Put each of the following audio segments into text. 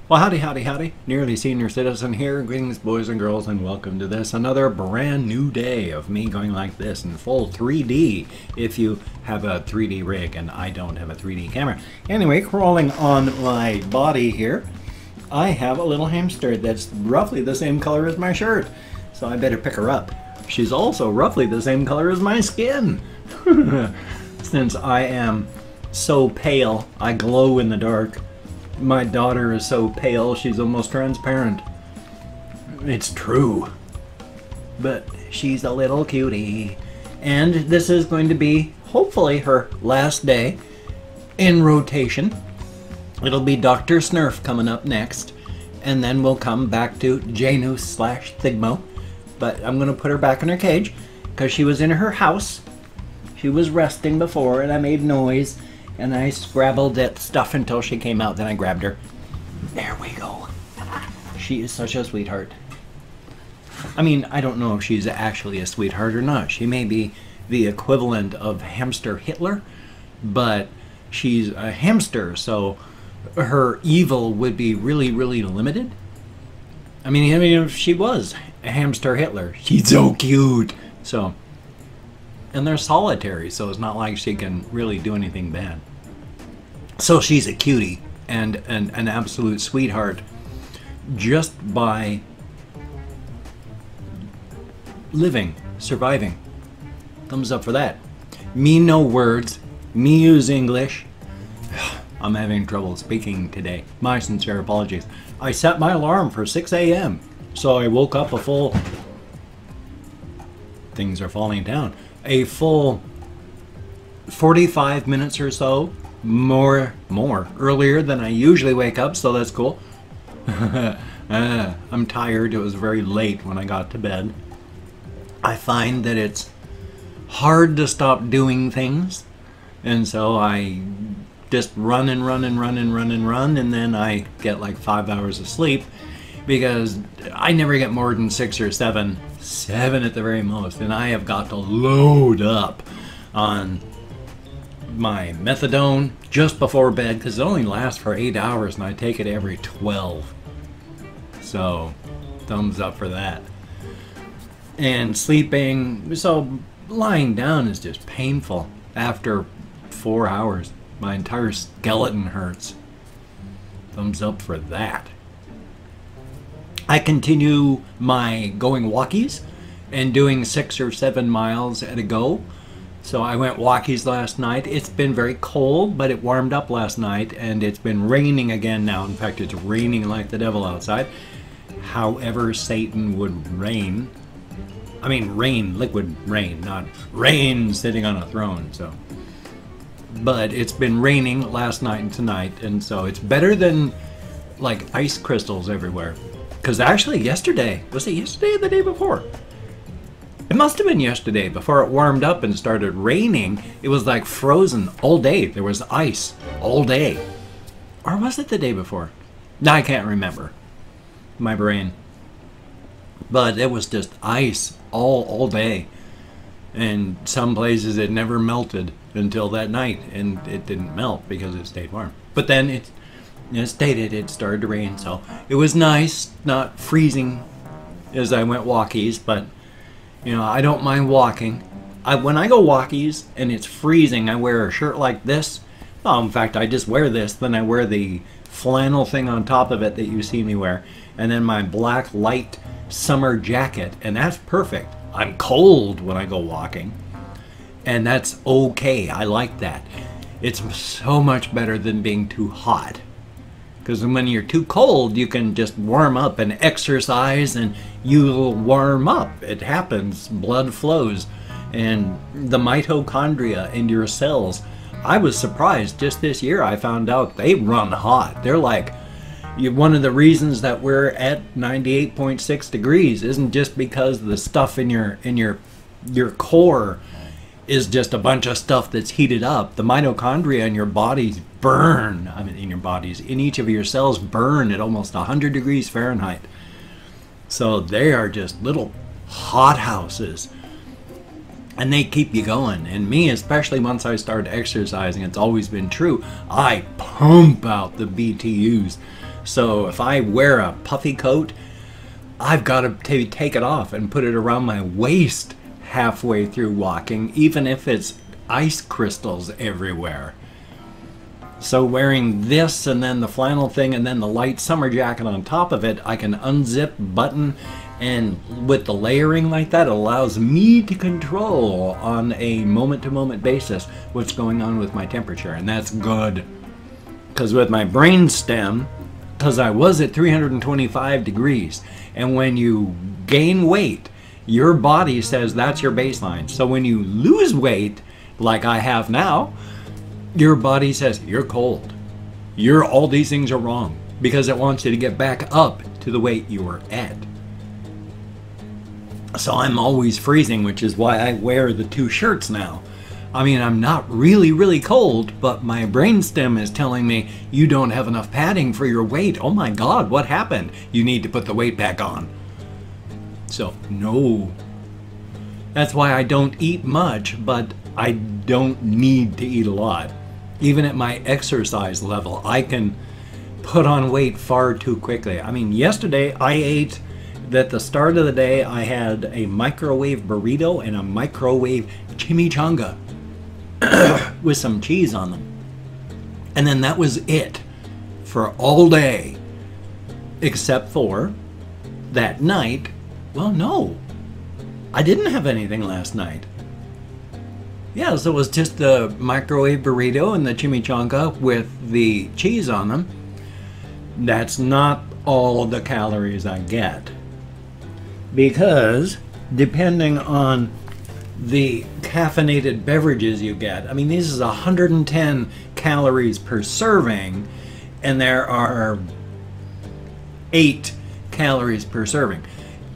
Well, howdy, howdy, howdy. Nearly Senior Citizen here. Greetings, boys and girls, and welcome to this. Another brand new day of me going like this in full 3D, if you have a 3D rig, and I don't have a 3D camera. Anyway, crawling on my body here, I have a little hamster that's roughly the same color as my shirt, so I better pick her up. She's also roughly the same color as my skin. Since I am so pale, I glow in the dark. My daughter is so pale, she's almost transparent. It's true. But she's a little cutie. And this is going to be, hopefully, her last day in rotation. It'll be Dr. Snurf coming up next. And then we'll come back to Janus/Thigmo. But I'm going to put her back in her cage because she was in her house. She was resting before and I made noise. And I scrabbled at stuff until she came out. Then I grabbed her. There we go. She is such a sweetheart. I mean, I don't know if she's actually a sweetheart or not. She may be the equivalent of hamster Hitler, but she's a hamster, so her evil would be really, really limited. I mean, if she was a hamster Hitler, she's so cute. So, and they're solitary, so it's not like she can really do anything bad. So she's a cutie and an absolute sweetheart just by living, surviving. Thumbs up for that. Me no words, me use English. I'm having trouble speaking today. My sincere apologies. I set my alarm for 6 a.m. So I woke up a full... Things are falling down. A full 45 minutes or so more earlier than I usually wake up, so that's cool. I'm tired. It was very late when I got to bed. I find that it's hard to stop doing things, and so I just run and run and run and run and run, and then I get like 5 hours of sleep because I never get more than 6 or 7 at the very most, and I have got to load up on my methadone just before bed because it only lasts for 8 hours and I take it every 12. So thumbs up for that. And sleeping, so lying down is just painful. After 4 hours my entire skeleton hurts. Thumbs up for that. I continue my going walkies and doing 6 or 7 miles at a go. So I went walkies last night. It's been very cold, but it warmed up last night, and it's been raining again now. In fact, it's raining like the devil outside. However Satan would reign. I mean rain, liquid rain, not rain sitting on a throne. So, but it's been raining last night and tonight, and so it's better than like ice crystals everywhere. Because actually yesterday, was it yesterday or the day before? It must have been yesterday before it warmed up and started raining. It was like frozen all day. There was ice all day. Or was it the day before? No, I can't remember. My brain. But it was just ice all day. And some places it never melted until that night. And it didn't melt because it stayed warm. But then it started to rain. So it was nice, not freezing as I went walkies, but you know, I don't mind walking. When I go walkies and it's freezing, I wear a shirt like this. Well, in fact, I just wear this. Then I wear the flannel thing on top of it that you see me wear. And then my black light summer jacket. And that's perfect. I'm cold when I go walking. And that's okay. I like that. It's so much better than being too hot. Because when you're too cold, you can just warm up and exercise and you'll warm up. It happens. Blood flows. And the mitochondria in your cells. I was surprised just this year I found out they run hot. They're like, one of the reasons that we're at 98.6 degrees isn't just because the stuff in your core is just a bunch of stuff that's heated up. The mitochondria in your bodies burn, in each of your cells burn at almost 100 degrees Fahrenheit. So they are just little hot houses. And they keep you going. And me, especially once I started exercising, it's always been true. I pump out the BTUs. So if I wear a puffy coat, I've got to take it off and put it around my waist halfway through walking, even if it's ice crystals everywhere. So wearing this and then the flannel thing and then the light summer jacket on top of it, I can unzip, button, and with the layering like that, it allows me to control on a moment-to-moment basis what's going on with my temperature, and that's good. Because with my brain stem, because I was at 325 degrees, and when you gain weight, your body says that's your baseline. So when you lose weight, like I have now, your body says you're cold. All these things are wrong, because it wants you to get back up to the weight you were at. So I'm always freezing, which is why I wear the 2 shirts now. I mean, I'm not really cold, but my brainstem is telling me you don't have enough padding for your weight. Oh my God, what happened? You need to put the weight back on. So, no. That's why I don't eat much, but I don't need to eat a lot. Even at my exercise level, I can put on weight far too quickly. I mean, yesterday I ate, at the start of the day, I had a microwave burrito and a microwave chimichanga with some cheese on them. And then that was it for all day, except for that night. Well, no, I didn't have anything last night. Yeah, so it was just the microwave burrito and the chimichanga with the cheese on them. That's not all the calories I get. Because depending on the caffeinated beverages you get, I mean, this is 110 calories per serving, and there are 8 calories per serving.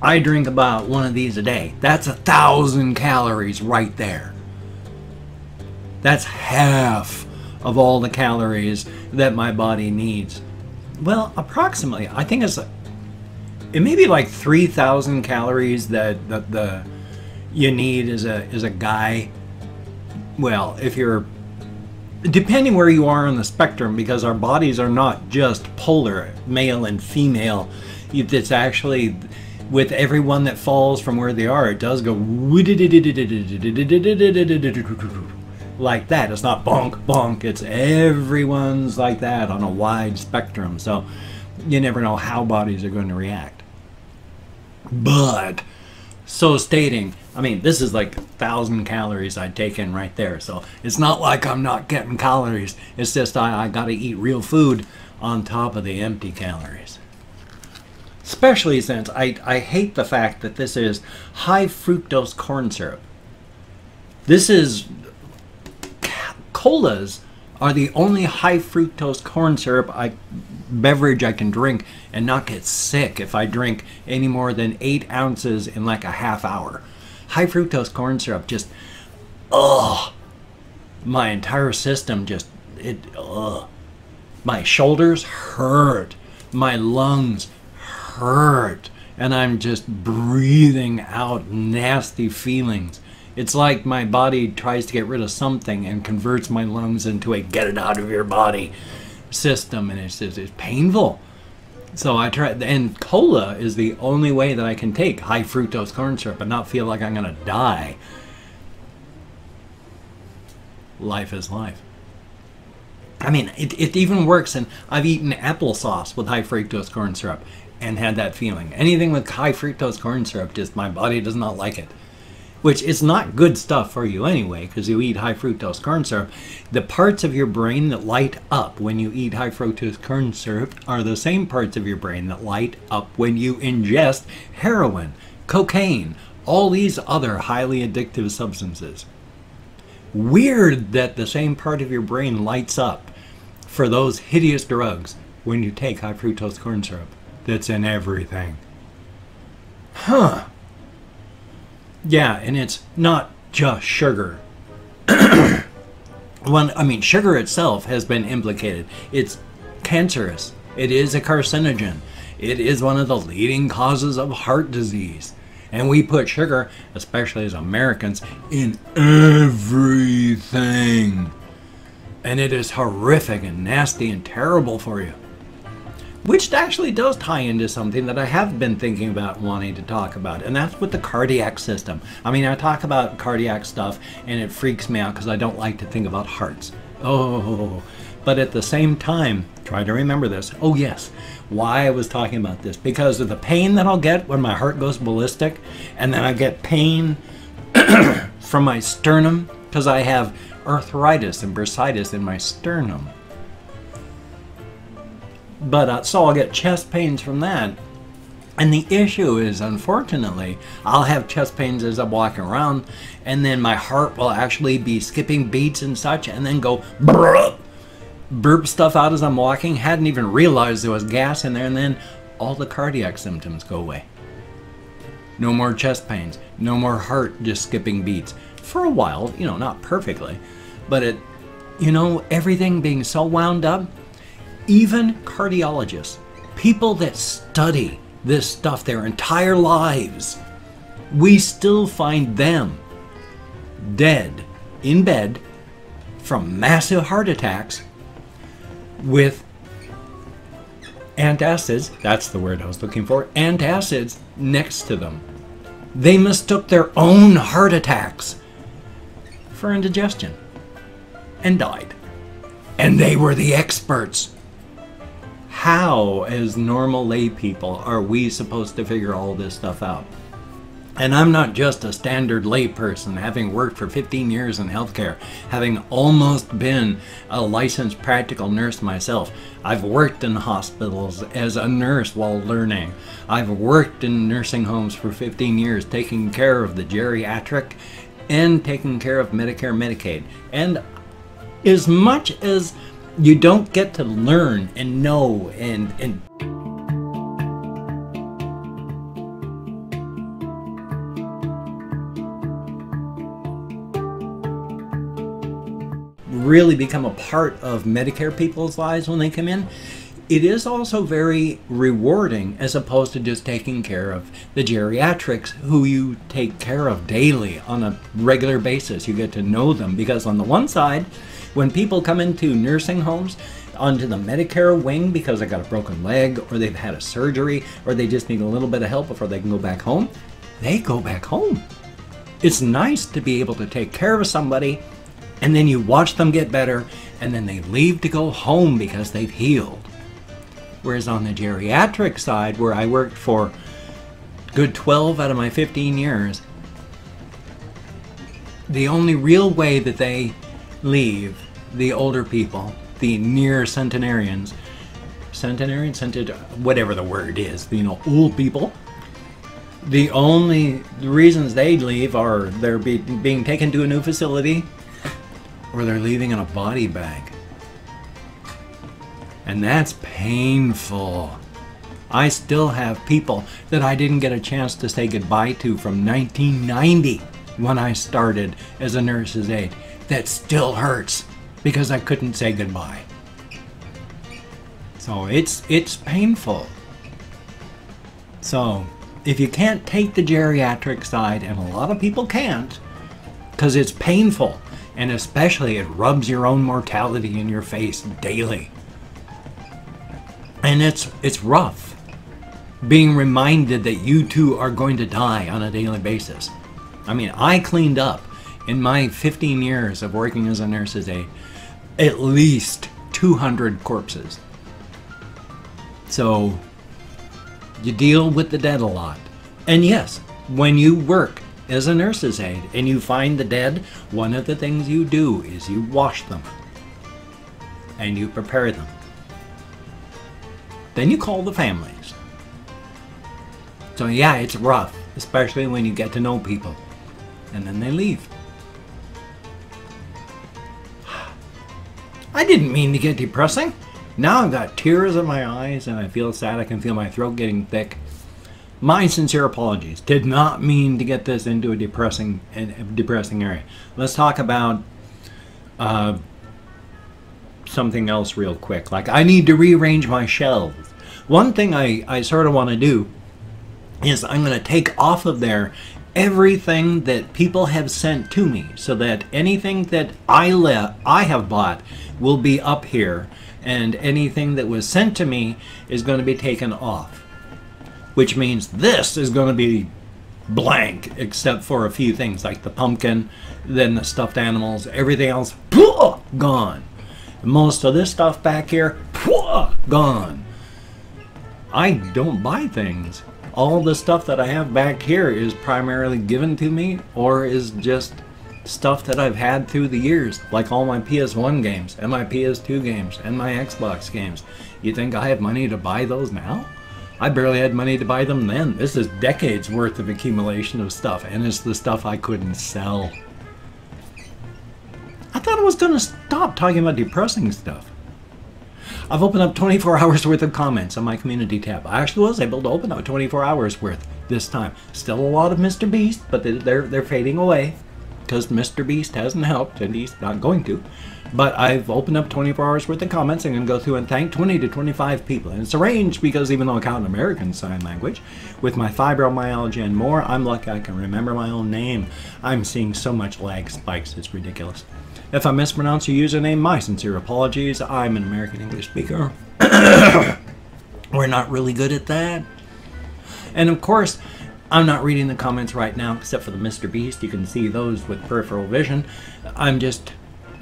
I drink about one of these a day. That's 1,000 calories right there. That's half of all the calories that my body needs. Well, approximately. I think it may be like 3,000 calories that you need as a guy. Well, if you're, depending where you are on the spectrum, because our bodies are not just polar, male and female. It's actually, with everyone that falls from where they are, it does go like that. It's not bonk, bonk. It's everyone's like that on a wide spectrum. So you never know how bodies are going to react. But, so stating, I mean, this is like 1,000 calories I take in right there. So it's not like I'm not getting calories. It's just I got to eat real food on top of the empty calories. Especially since I hate the fact that this is high fructose corn syrup. This is, colas are the only high fructose corn syrup beverage I can drink and not get sick if I drink any more than 8 ounces in like a half hour. High fructose corn syrup just, my entire system just, my shoulders hurt, my lungs hurt, and I'm just breathing out nasty feelings. It's like my body tries to get rid of something and converts my lungs into a get it out of your body system, and it's painful. So I try, and cola is the only way that I can take high fructose corn syrup and not feel like I'm gonna die. Life is life. I mean, it even works, and I've eaten applesauce with high fructose corn syrup and had that feeling. Anything with high fructose corn syrup, just my body does not like it. Which is not good stuff for you anyway, because you eat high fructose corn syrup. The parts of your brain that light up when you eat high fructose corn syrup are the same parts of your brain that light up when you ingest heroin, cocaine, all these other highly addictive substances. Weird that the same part of your brain lights up for those hideous drugs when you take high fructose corn syrup that's in everything. Huh. Yeah, and it's not just sugar. I mean, sugar itself has been implicated. It's cancerous. It is a carcinogen. It is one of the leading causes of heart disease. And we put sugar, especially as Americans, in everything. And it is horrific and nasty and terrible for you. which actually does tie into something that I have been thinking about wanting to talk about, and that's with the cardiac system. I mean, I talk about cardiac stuff and it freaks me out because I don't like to think about hearts. Oh, but at the same time, try to remember this. Oh yes, why I was talking about this, because of the pain that I'll get when my heart goes ballistic, and then I get pain from my sternum because I have arthritis and bursitis in my sternum. But so I'll get chest pains from that. And the issue is, unfortunately, I'll have chest pains as I'm walking around, and then my heart will actually be skipping beats and such, and then go burp stuff out as I'm walking. Hadn't even realized there was gas in there, and then all the cardiac symptoms go away. No more chest pains, no more heart just skipping beats. For a while, you know, not perfectly, but it, you know, everything being so wound up. Even cardiologists, people that study this stuff their entire lives, we still find them dead in bed from massive heart attacks with antacids, that's the word I was looking for, antacids next to them. They mistook their own heart attacks for indigestion and died. And they were the experts. How, as normal lay people, are we supposed to figure all this stuff out? And I'm not just a standard lay person, having worked for 15 years in healthcare, having almost been a licensed practical nurse myself. I've worked in hospitals as a nurse while learning. I've worked in nursing homes for 15 years, taking care of the geriatric and taking care of Medicare, Medicaid. And as much as you don't get to learn and know and really become a part of Medicare people's lives when they come in, it is also very rewarding, as opposed to just taking care of the geriatrics who you take care of daily on a regular basis. You get to know them, because on the one side, when people come into nursing homes, onto the Medicare wing because they got a broken leg, or they've had a surgery, or they just need a little bit of help before they can go back home, they go back home. It's nice to be able to take care of somebody, and then you watch them get better, and then they leave to go home because they've healed. Whereas on the geriatric side, where I worked for a good 12 out of my 15 years, the only real way that they leave, the older people, the near centenarians, whatever the word is, you know, old people, the only reasons they leave are they're being taken to a new facility, or they're leaving in a body bag. And that's painful. I still have people that I didn't get a chance to say goodbye to from 1990 when I started as a nurse's aide. That still hurts because I couldn't say goodbye. So it's painful. So if you can't take the geriatric side, and a lot of people can't, because it's painful, and especially it rubs your own mortality in your face daily. And it's rough being reminded that you too are going to die on a daily basis. I mean, I cleaned up in my 15 years of working as a nurse's aide at least 200 corpses. So you deal with the dead a lot. And yes, when you work as a nurse's aide and you find the dead, one of the things you do is you wash them and you prepare them. Then you call the families. So yeah, it's rough, especially when you get to know people and then they leave. I didn't mean to get depressing. Now I've got tears in my eyes and I feel sad. I can feel my throat getting thick. My sincere apologies. Did not mean to get this into a depressing area. Let's talk about something else real quick. Like, I need to rearrange my shelves. One thing I sort of want to do is I'm going to take off of there everything that people have sent to me, so that anything that I have bought will be up here, and anything that was sent to me is going to be taken off, which means this is going to be blank except for a few things like the pumpkin, then the stuffed animals, everything else gone. Most of this stuff back here gone. I don't buy things. All the stuff that I have back here is primarily given to me or is just stuff that I've had through the years, like all my PS1 games and my PS2 games and my Xbox games. You think I have money to buy those now? I barely had money to buy them then. This is decades worth of accumulation of stuff, and it's the stuff I couldn't sell. I thought I was going to stop talking about depressing stuff. I've opened up 24 hours worth of comments on my community tab. I actually was able to open up 24 hours worth this time. Still a lot of Mr. Beast, but they're fading away because Mr. Beast hasn't helped and he's not going to. But I've opened up 24 hours worth of comments. I'm going to go through and thank 20 to 25 people. And it's arranged because even though I count American Sign Language, with my fibromyalgia and more, I'm lucky I can remember my own name. I'm seeing so much lag spikes, it's ridiculous. If I mispronounce your username, my sincere apologies. I'm an American English speaker. We're not really good at that. And of course, I'm not reading the comments right now, except for the Mr. Beast. You can see those with peripheral vision. I'm just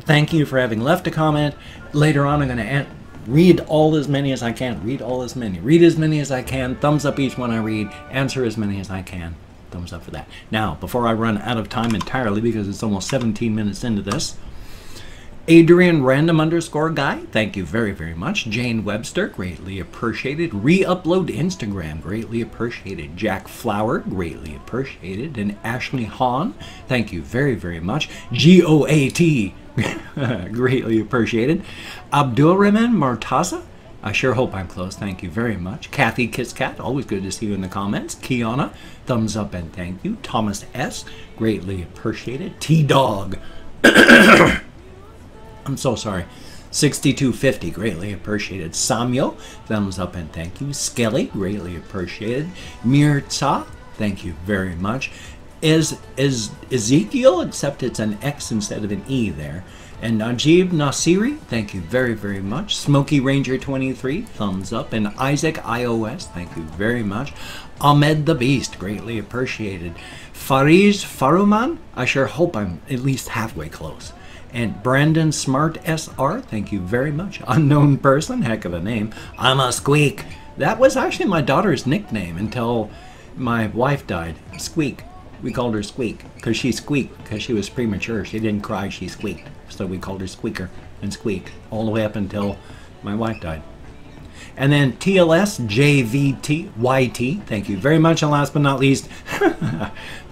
thanking you for having left a comment. Later on, I'm going to read as many as I can. Read as many as I can. Thumbs up each one I read. Answer as many as I can. Thumbs up for that. Now, before I run out of time entirely, because it's almost 17 minutes into this, Adrian _guy, thank you very, very much. Jane Webster, greatly appreciated. Re-upload Instagram, greatly appreciated. Jack Flower, greatly appreciated. And Ashley Hahn, thank you very, very much. GOAT, greatly appreciated. Abdulrahman Martaza, I sure hope I'm close, thank you very much. Kathy Kisscat, always good to see you in the comments. Kiana, thumbs up and thank you. Thomas S, greatly appreciated. T-Dog, I'm so sorry. 6250, greatly appreciated. Samuel, thumbs up and thank you. Skelly, greatly appreciated. Mirza, thank you very much. Ezekiel, except it's an X instead of an E there. And Najib Nasiri, thank you very, very much. Smoky Ranger 23, thumbs up. And Isaac iOS, thank you very much. Ahmed the Beast, greatly appreciated. Fariz Faruman, I sure hope I'm at least halfway close. And Brandon Smart SR, thank you very much. Unknown person, heck of a name. I'm a Squeak. That was actually my daughter's nickname until my wife died. Squeak. We called her Squeak because she squeaked because she was premature. She didn't cry, she squeaked. So we called her Squeaker and Squeak all the way up until my wife died. And then TLS JVTYT, thank you very much. And last but not least,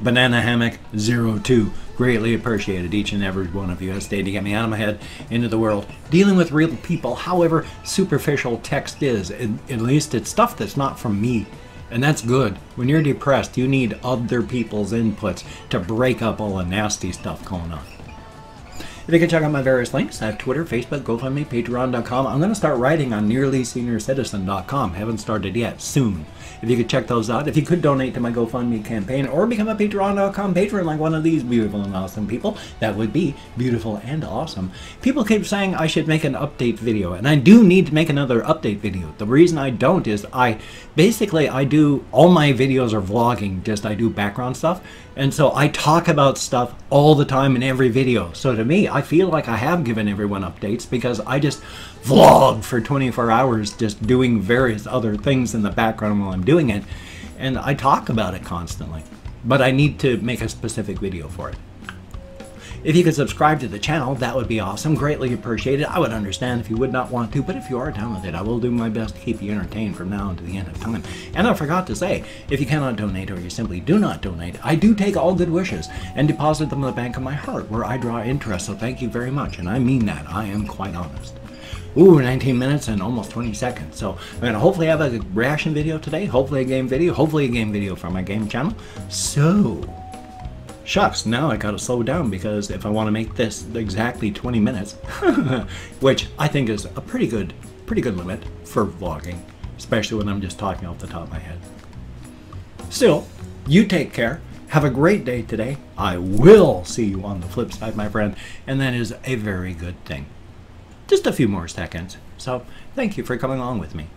Banana Hammock 02. Greatly appreciated each and every one of you has stayed to get me out of my head into the world. Dealing with real people, however superficial text is, at least it's stuff that's not from me. And that's good. When you're depressed, you need other people's inputs to break up all the nasty stuff going on. If you can check out my various links, I have Twitter, Facebook, GoFundMe, Patreon.com. I'm going to start writing on NearlySeniorCitizen.com. Haven't started yet. Soon. If you could check those out. If you could donate to my GoFundMe campaign or become a Patreon.com patron like one of these beautiful and awesome people, that would be beautiful and awesome. People keep saying I should make an update video, and I do need to make another update video. The reason I don't is I do, all my videos are vlogging, just I do background stuff. And so I talk about stuff all the time in every video. So to me, I feel like I have given everyone updates because I just vlog for 24 hours just doing various other things in the background while I'm doing it. And I talk about it constantly. But I need to make a specific video for it. If you could subscribe to the channel, that would be awesome. Greatly appreciated. I would understand if you would not want to, but if you are down with it, I will do my best to keep you entertained from now until the end of time. And I forgot to say, if you cannot donate or you simply do not donate, I do take all good wishes and deposit them in the bank of my heart where I draw interest. So thank you very much. And I mean that. I am quite honest. Ooh, 19 minutes and almost 20 seconds. So I'm going to hopefully have a reaction video today. Hopefully a game video from my game channel. So shucks, now I gotta slow down because if I want to make this exactly 20 minutes, which I think is a pretty good limit for vlogging, especially when I'm just talking off the top of my head. Still, you take care. Have a great day today. I will see you on the flip side, my friend, and that is a very good thing. Just a few more seconds. So thank you for coming along with me.